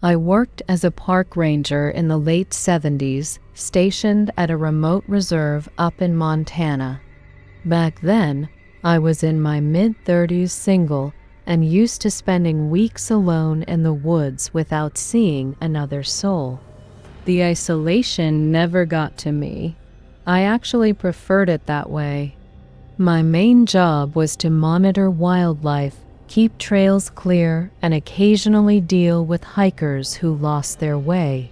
I worked as a park ranger in the late 70s, stationed at a remote reserve up in Montana. Back then, I was in my mid-30s, single, and used to spending weeks alone in the woods without seeing another soul. The isolation never got to me. I actually preferred it that way. My main job was to monitor wildlife, keep trails clear, and occasionally deal with hikers who lost their way.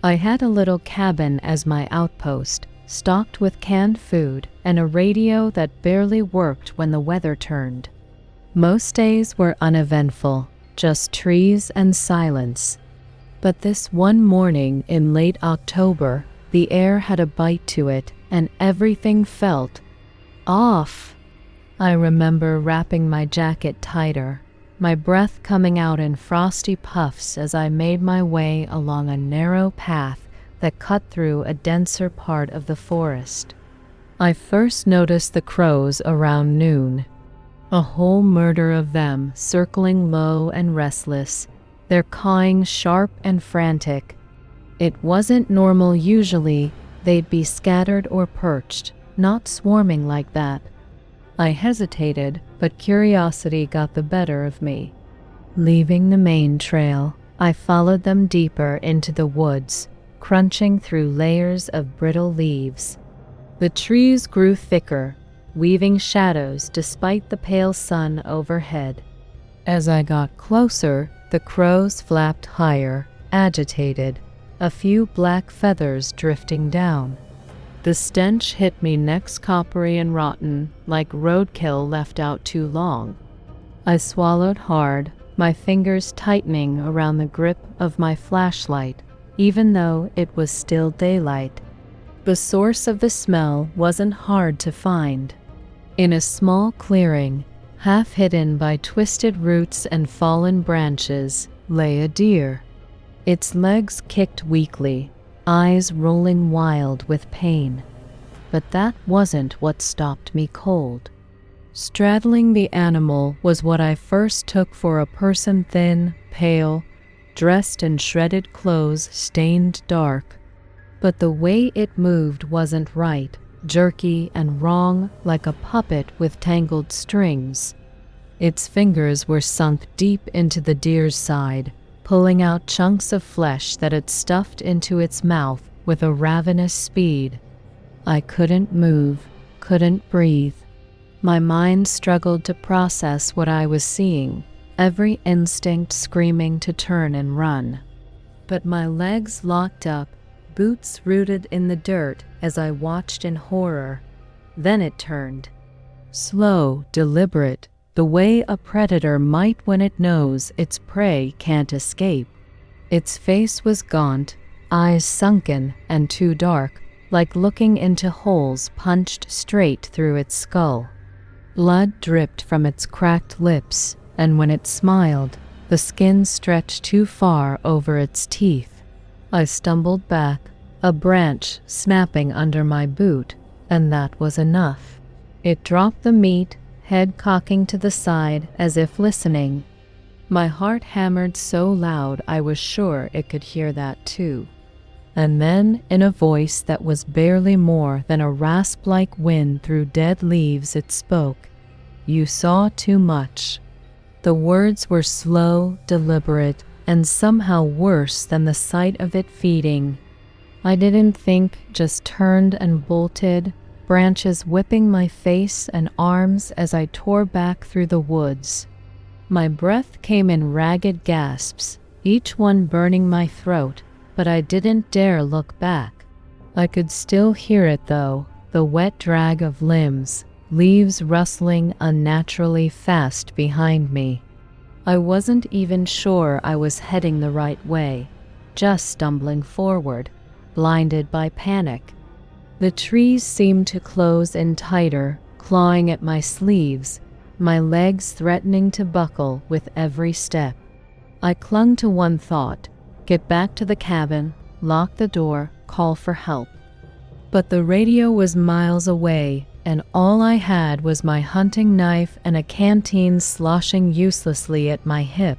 I had a little cabin as my outpost, stocked with canned food and a radio that barely worked when the weather turned. Most days were uneventful, just trees and silence. But this one morning in late October, the air had a bite to it and everything felt off. I remember wrapping my jacket tighter, my breath coming out in frosty puffs as I made my way along a narrow path that cut through a denser part of the forest. I first noticed the crows around noon, a whole murder of them circling low and restless, their cawing sharp and frantic. It wasn't normal usually, they'd be scattered or perched, not swarming like that. I hesitated, but curiosity got the better of me. Leaving the main trail, I followed them deeper into the woods, crunching through layers of brittle leaves. The trees grew thicker, weaving shadows despite the pale sun overhead. As I got closer, the crows flapped higher, agitated, a few black feathers drifting down. The stench hit me next coppery and rotten, like roadkill left out too long. I swallowed hard, my fingers tightening around the grip of my flashlight, even though it was still daylight. The source of the smell wasn't hard to find. In a small clearing, half hidden by twisted roots and fallen branches, lay a deer. Its legs kicked weakly, eyes rolling wild with pain. But that wasn't what stopped me cold. Straddling the animal was what I first took for a person thin, pale, dressed in shredded clothes stained dark. But the way it moved wasn't right, jerky and wrong like a puppet with tangled strings. Its fingers were sunk deep into the deer's side, pulling out chunks of flesh that it stuffed into its mouth with a ravenous speed. I couldn't move, couldn't breathe. My mind struggled to process what I was seeing, every instinct screaming to turn and run. But my legs locked up, boots rooted in the dirt as I watched in horror. Then it turned. Slow, deliberate, the way a predator might when it knows its prey can't escape. Its face was gaunt, eyes sunken and too dark, like looking into holes punched straight through its skull. Blood dripped from its cracked lips, and when it smiled, the skin stretched too far over its teeth. I stumbled back, a branch snapping under my boot, and that was enough. It dropped the meat, head cocking to the side as if listening. My heart hammered so loud I was sure it could hear that too. And then, in a voice that was barely more than a rasp like wind through dead leaves, it spoke. "You saw too much." The words were slow, deliberate, and somehow worse than the sight of it feeding. I didn't think, just turned and bolted, branches whipping my face and arms as I tore back through the woods. My breath came in ragged gasps, each one burning my throat, but I didn't dare look back. I could still hear it though, the wet drag of limbs, leaves rustling unnaturally fast behind me. I wasn't even sure I was heading the right way, just stumbling forward, blinded by panic. The trees seemed to close in tighter, clawing at my sleeves, my legs threatening to buckle with every step. I clung to one thought: get back to the cabin, lock the door, call for help. But the radio was miles away, and all I had was my hunting knife and a canteen sloshing uselessly at my hip.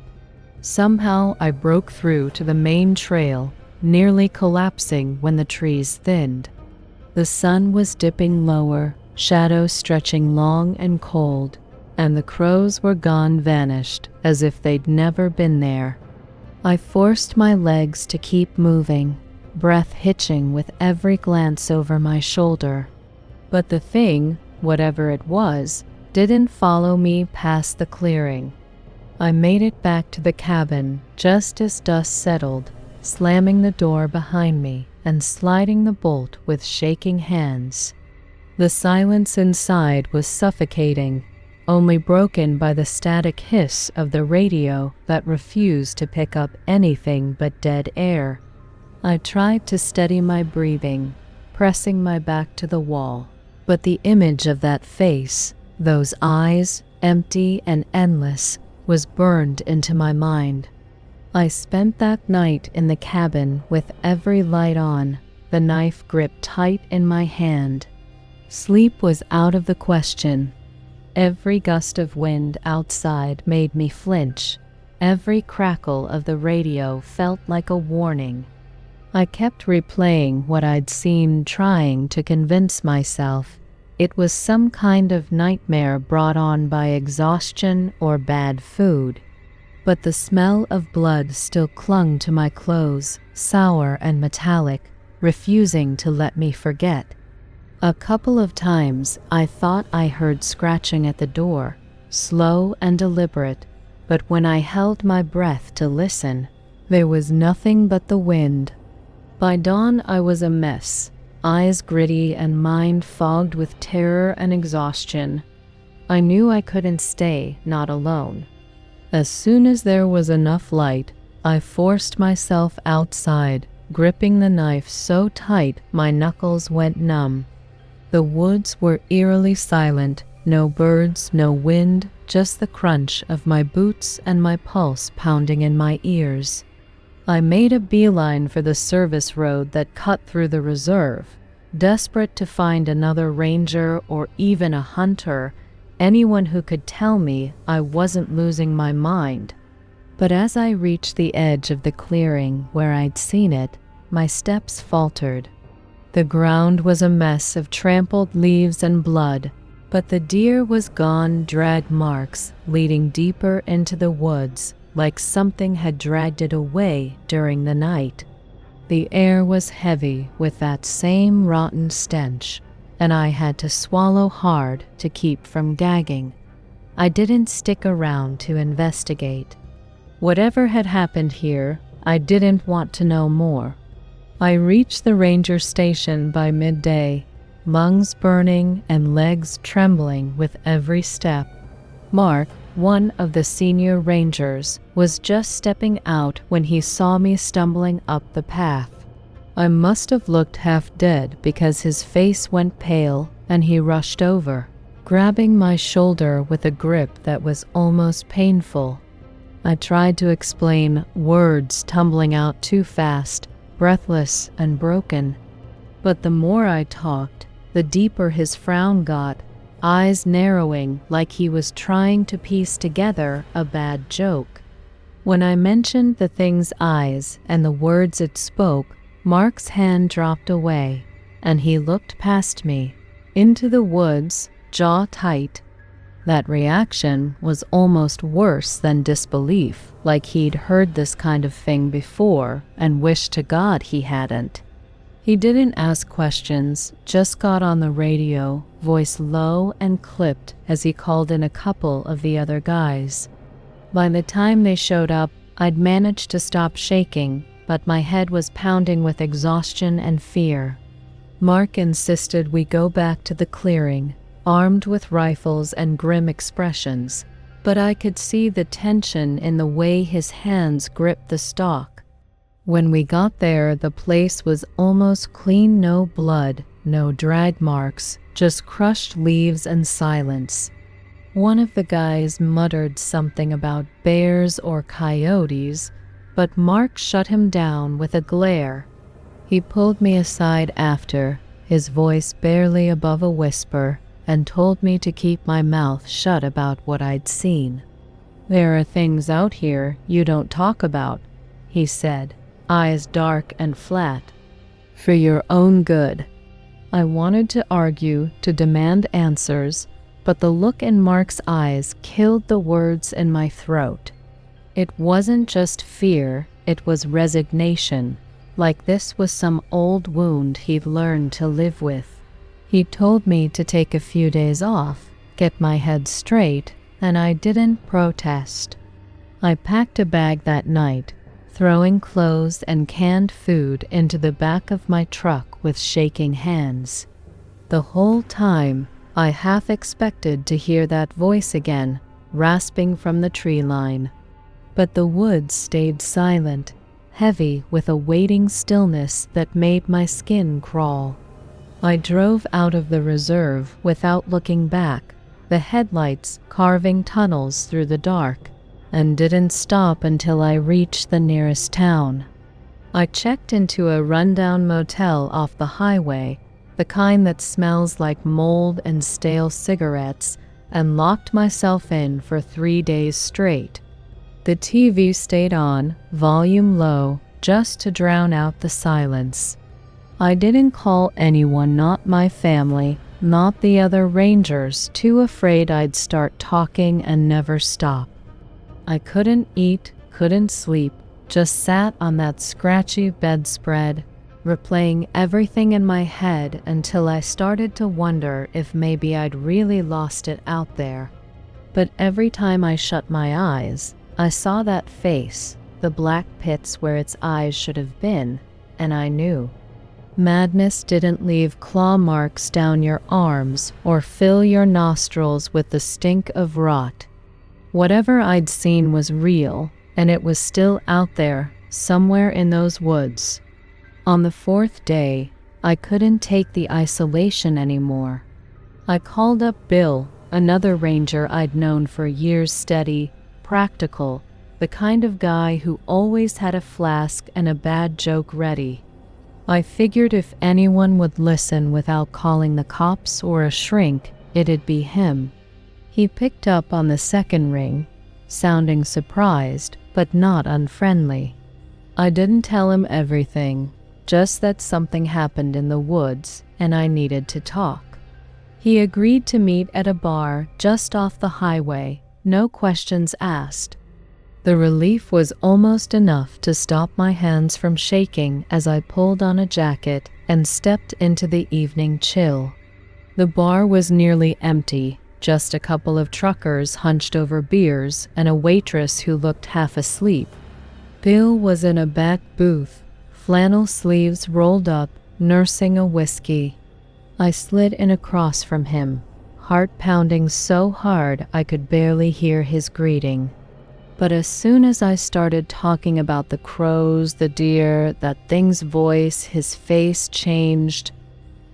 Somehow I broke through to the main trail, nearly collapsing when the trees thinned. The sun was dipping lower, shadows stretching long and cold, and the crows were gone vanished as if they'd never been there. I forced my legs to keep moving, breath hitching with every glance over my shoulder. But the thing, whatever it was, didn't follow me past the clearing. I made it back to the cabin just as dusk settled, slamming the door behind me and sliding the bolt with shaking hands. The silence inside was suffocating, only broken by the static hiss of the radio that refused to pick up anything but dead air. I tried to steady my breathing, pressing my back to the wall, but the image of that face, those eyes, empty and endless, was burned into my mind. I spent that night in the cabin with every light on, the knife gripped tight in my hand. Sleep was out of the question. Every gust of wind outside made me flinch. Every crackle of the radio felt like a warning. I kept replaying what I'd seen, trying to convince myself it was some kind of nightmare brought on by exhaustion or bad food. But the smell of blood still clung to my clothes, sour and metallic, refusing to let me forget. A couple of times I thought I heard scratching at the door, slow and deliberate, but when I held my breath to listen, there was nothing but the wind. By dawn I was a mess, eyes gritty and mind fogged with terror and exhaustion. I knew I couldn't stay not alone. As soon as there was enough light, I forced myself outside, gripping the knife so tight my knuckles went numb. The woods were eerily silent, no birds, no wind, just the crunch of my boots and my pulse pounding in my ears. I made a beeline for the service road that cut through the reserve, desperate to find another ranger or even a hunter, anyone who could tell me I wasn't losing my mind. But as I reached the edge of the clearing where I'd seen it, my steps faltered. The ground was a mess of trampled leaves and blood, but the deer was gone, drag marks leading deeper into the woods, like something had dragged it away during the night. The air was heavy with that same rotten stench, and I had to swallow hard to keep from gagging. I didn't stick around to investigate. Whatever had happened here, I didn't want to know more. I reached the ranger station by midday, lungs burning and legs trembling with every step. Mark, one of the senior rangers, was just stepping out when he saw me stumbling up the path. I must have looked half dead because his face went pale and he rushed over, grabbing my shoulder with a grip that was almost painful. I tried to explain, words tumbling out too fast, breathless and broken. But the more I talked, the deeper his frown got, eyes narrowing like he was trying to piece together a bad joke. When I mentioned the thing's eyes and the words it spoke, Mark's hand dropped away, and he looked past me, into the woods, jaw tight. That reaction was almost worse than disbelief, like he'd heard this kind of thing before and wished to God he hadn't. He didn't ask questions, just got on the radio, voice low and clipped as he called in a couple of the other guys. By the time they showed up, I'd managed to stop shaking, but my head was pounding with exhaustion and fear. Mark insisted we go back to the clearing, armed with rifles and grim expressions, but I could see the tension in the way his hands gripped the stock. When we got there, the place was almost clean, no blood, no drag marks, just crushed leaves and silence. One of the guys muttered something about bears or coyotes, but Mark shut him down with a glare. He pulled me aside after, his voice barely above a whisper, and told me to keep my mouth shut about what I'd seen. "There are things out here you don't talk about," he said, eyes dark and flat. "For your own good." I wanted to argue, to demand answers, but the look in Mark's eyes killed the words in my throat. It wasn't just fear, it was resignation, like this was some old wound he'd learned to live with. He told me to take a few days off, get my head straight, and I didn't protest. I packed a bag that night, throwing clothes and canned food into the back of my truck with shaking hands. The whole time, I half expected to hear that voice again, rasping from the tree line. But the woods stayed silent, heavy with a waiting stillness that made my skin crawl. I drove out of the reserve without looking back, the headlights carving tunnels through the dark, and didn't stop until I reached the nearest town. I checked into a rundown motel off the highway, the kind that smells like mold and stale cigarettes, and locked myself in for 3 days straight. The TV stayed on, volume low, just to drown out the silence. I didn't call anyone, not my family, not the other rangers, too afraid I'd start talking and never stop. I couldn't eat, couldn't sleep, just sat on that scratchy bedspread, replaying everything in my head until I started to wonder if maybe I'd really lost it out there. But every time I shut my eyes, I saw that face, the black pits where its eyes should have been, and I knew. Madness didn't leave claw marks down your arms or fill your nostrils with the stink of rot. Whatever I'd seen was real, and it was still out there, somewhere in those woods. On the 4th day, I couldn't take the isolation anymore. I called up Bill, another ranger I'd known for years, steady, practical, the kind of guy who always had a flask and a bad joke ready. I figured if anyone would listen without calling the cops or a shrink, it'd be him. He picked up on the second ring, sounding surprised, but not unfriendly. I didn't tell him everything, just that something happened in the woods and I needed to talk. He agreed to meet at a bar just off the highway, no questions asked. The relief was almost enough to stop my hands from shaking as I pulled on a jacket and stepped into the evening chill. The bar was nearly empty, just a couple of truckers hunched over beers and a waitress who looked half asleep. Bill was in a back booth, flannel sleeves rolled up, nursing a whiskey. I slid in across from him, heart pounding so hard I could barely hear his greeting. But as soon as I started talking about the crows, the deer, that thing's voice, his face changed.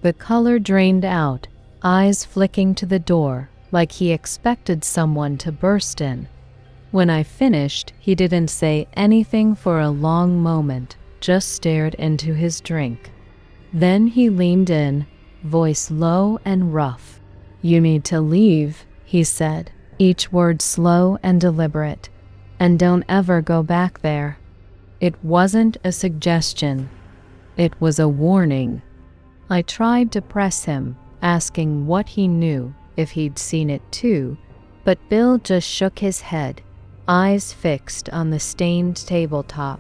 The color drained out, eyes flicking to the door, like he expected someone to burst in. When I finished, he didn't say anything for a long moment, just stared into his drink. Then he leaned in, voice low and rough. "You need to leave," he said, each word slow and deliberate. "And don't ever go back there." It wasn't a suggestion. It was a warning. I tried to press him, asking what he knew, if he'd seen it too, but Bill just shook his head, eyes fixed on the stained tabletop.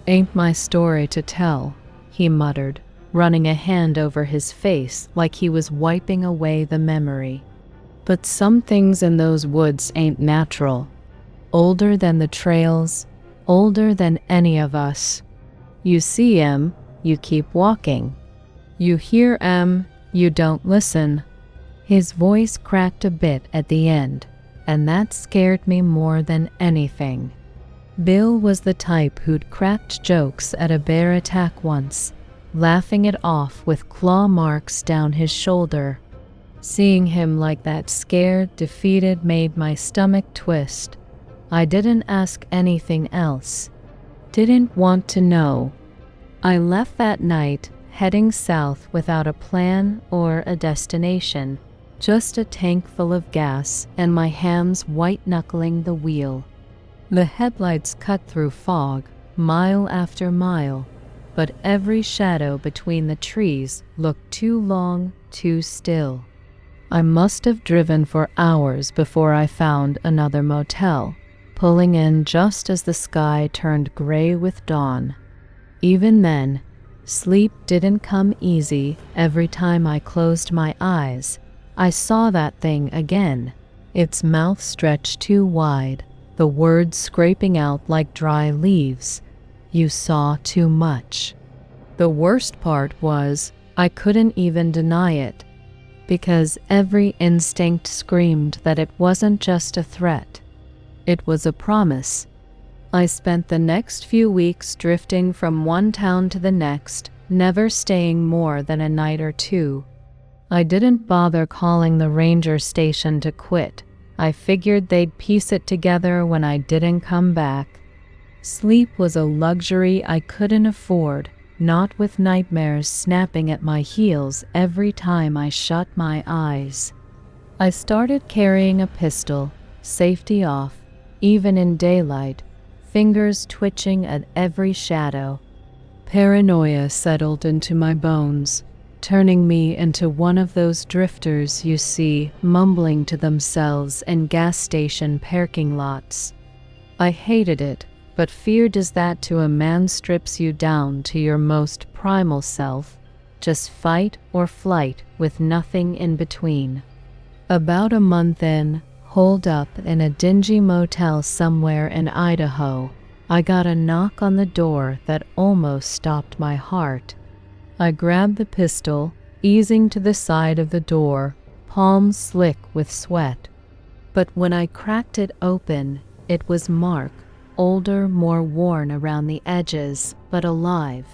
"Ain't my story to tell," he muttered, running a hand over his face like he was wiping away the memory. "But some things in those woods ain't natural. Older than the trails, older than any of us. You see 'em, you keep walking. You hear 'em, you don't listen." His voice cracked a bit at the end, and that scared me more than anything. Bill was the type who'd cracked jokes at a bear attack once, laughing it off with claw marks down his shoulder. Seeing him like that, scared, defeated, made my stomach twist. I didn't ask anything else. Didn't want to know. I left that night, heading south without a plan or a destination, just a tank full of gas and my hands white-knuckling the wheel. The headlights cut through fog, mile after mile, but every shadow between the trees looked too long, too still. I must have driven for hours before I found another motel, pulling in just as the sky turned gray with dawn. Even then, sleep didn't come easy. Every time I closed my eyes, I saw that thing again, its mouth stretched too wide, the words scraping out like dry leaves. You saw too much. The worst part was, I couldn't even deny it, because every instinct screamed that it wasn't just a threat. It was a promise. I spent the next few weeks drifting from one town to the next, never staying more than a night or two. I didn't bother calling the ranger station to quit. I figured they'd piece it together when I didn't come back. Sleep was a luxury I couldn't afford, not with nightmares snapping at my heels every time I shut my eyes. I started carrying a pistol, safety off, even in daylight, fingers twitching at every shadow. Paranoia settled into my bones, turning me into one of those drifters you see mumbling to themselves in gas station parking lots. I hated it, but fear does that to a man, strips you down to your most primal self, just fight or flight with nothing in between. About a month in, holed up in a dingy motel somewhere in Idaho, I got a knock on the door that almost stopped my heart. I grabbed the pistol, easing to the side of the door, palms slick with sweat. But when I cracked it open, it was Mark, older, more worn around the edges, but alive.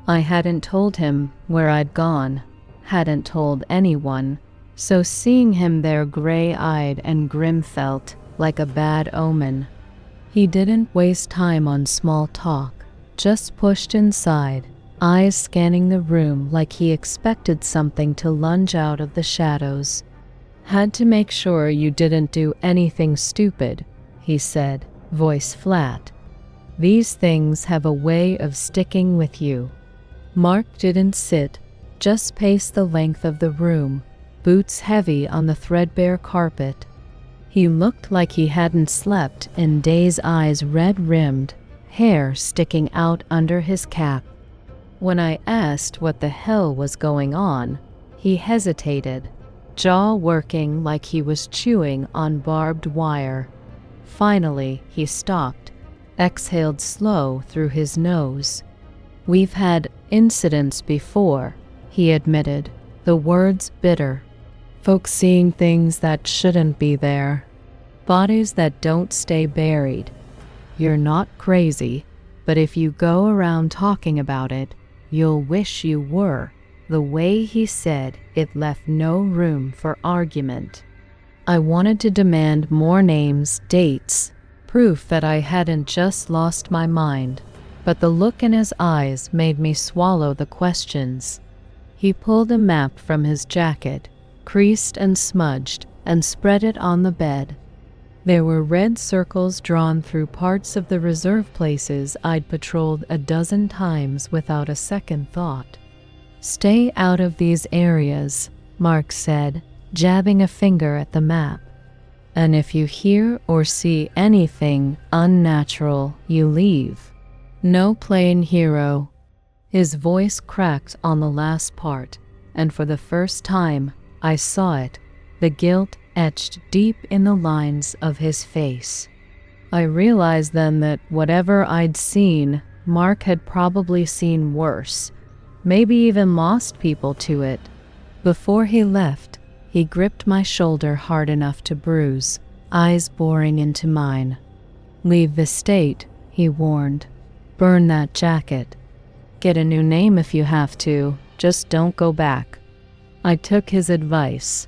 I hadn't told him where I'd gone, hadn't told anyone, so seeing him there gray-eyed and grim felt like a bad omen. He didn't waste time on small talk, just pushed inside, eyes scanning the room like he expected something to lunge out of the shadows. "Had to make sure you didn't do anything stupid," he said, voice flat. "These things have a way of sticking with you." Mark didn't sit, just paced the length of the room, boots heavy on the threadbare carpet. He looked like he hadn't slept in days, eyes red-rimmed, hair sticking out under his cap. When I asked what the hell was going on, he hesitated, jaw working like he was chewing on barbed wire. Finally, he stopped, exhaled slow through his nose. "We've had incidents before," he admitted, the words bitter. "Folks seeing things that shouldn't be there. Bodies that don't stay buried. You're not crazy, but if you go around talking about it, you'll wish you were." The way he said it left no room for argument. I wanted to demand more names, dates, proof that I hadn't just lost my mind, but the look in his eyes made me swallow the questions. He pulled a map from his jacket, creased and smudged, and spread it on the bed. There were red circles drawn through parts of the reserve places I'd patrolled a dozen times without a second thought. "Stay out of these areas," Mark said, jabbing a finger at the map. "And if you hear or see anything unnatural, you leave. No playing hero." His voice cracked on the last part, and for the first time, I saw it, the guilt etched deep in the lines of his face. I realized then that whatever I'd seen, Mark had probably seen worse, maybe even lost people to it. Before he left, he gripped my shoulder hard enough to bruise, eyes boring into mine. "Leave the state," he warned. "Burn that jacket. Get a new name if you have to, just don't go back." I took his advice,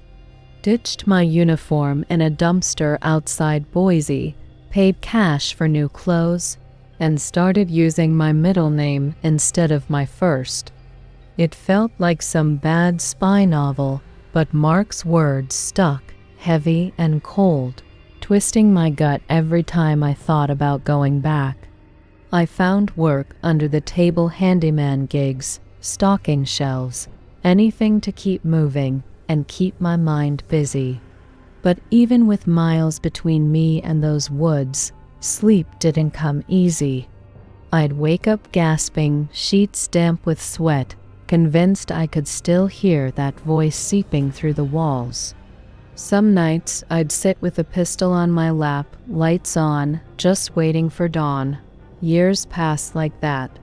ditched my uniform in a dumpster outside Boise, paid cash for new clothes, and started using my middle name instead of my first. It felt like some bad spy novel, but Mark's words stuck, heavy and cold, twisting my gut every time I thought about going back. I found work under the table handyman gigs, stocking shelves, anything to keep moving and keep my mind busy. But even with miles between me and those woods, sleep didn't come easy. I'd wake up gasping, sheets damp with sweat, convinced I could still hear that voice seeping through the walls. Some nights I'd sit with a pistol on my lap, lights on, just waiting for dawn. Years passed like that.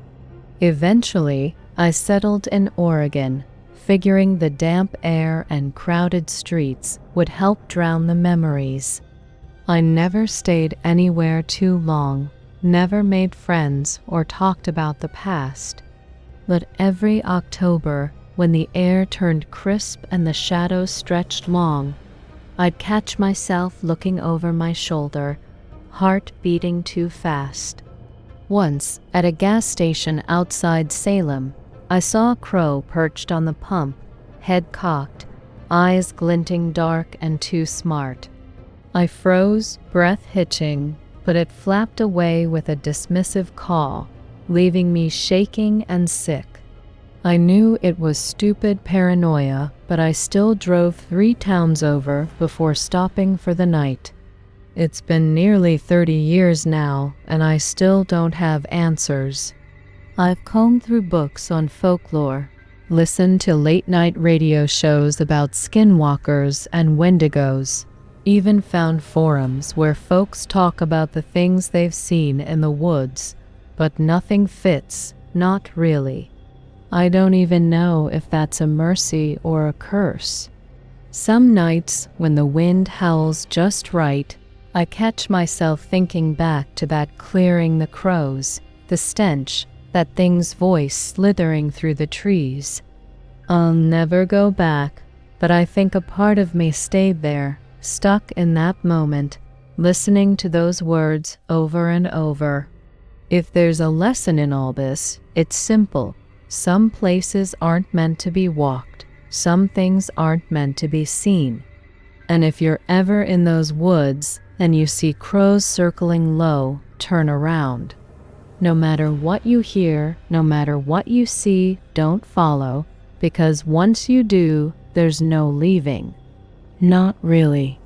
Eventually, I settled in Oregon, figuring the damp air and crowded streets would help drown the memories. I never stayed anywhere too long, never made friends or talked about the past. But every October, when the air turned crisp and the shadows stretched long, I'd catch myself looking over my shoulder, heart beating too fast. Once, at a gas station outside Salem, I saw a crow perched on the pump, head cocked, eyes glinting dark and too smart. I froze, breath hitching, but it flapped away with a dismissive caw, leaving me shaking and sick. I knew it was stupid paranoia, but I still drove 3 towns over before stopping for the night. It's been nearly 30 years now, and I still don't have answers. I've combed through books on folklore, listened to late-night radio shows about skinwalkers and wendigos, even found forums where folks talk about the things they've seen in the woods, but nothing fits, not really. I don't even know if that's a mercy or a curse. Some nights, when the wind howls just right, I catch myself thinking back to that clearing the crows, the stench, that thing's voice slithering through the trees. I'll never go back, but I think a part of me stayed there, stuck in that moment, listening to those words over and over. If there's a lesson in all this, it's simple. Some places aren't meant to be walked. Some things aren't meant to be seen. And if you're ever in those woods and you see crows circling low, turn around. No matter what you hear, no matter what you see, don't follow, because once you do, there's no leaving. Not really.